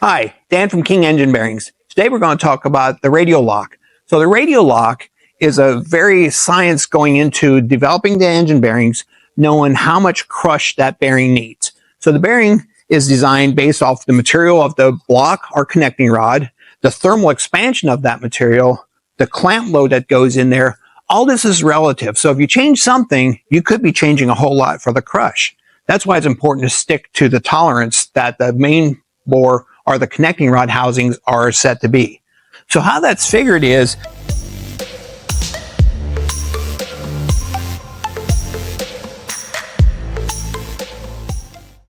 Hi, Dan from King Engine Bearings. Today we're going to talk about the RadiaLock. So the RadiaLock is a very science going into developing the engine bearings, knowing how much crush that bearing needs. So the bearing is designed based off the material of the block or connecting rod, the thermal expansion of that material, the clamp load that goes in there. All this is relative. So if you change something, you could be changing a whole lot for the crush. That's why it's important to stick to the tolerance that the main bore or the connecting rod housings are set to be. So how that's figured is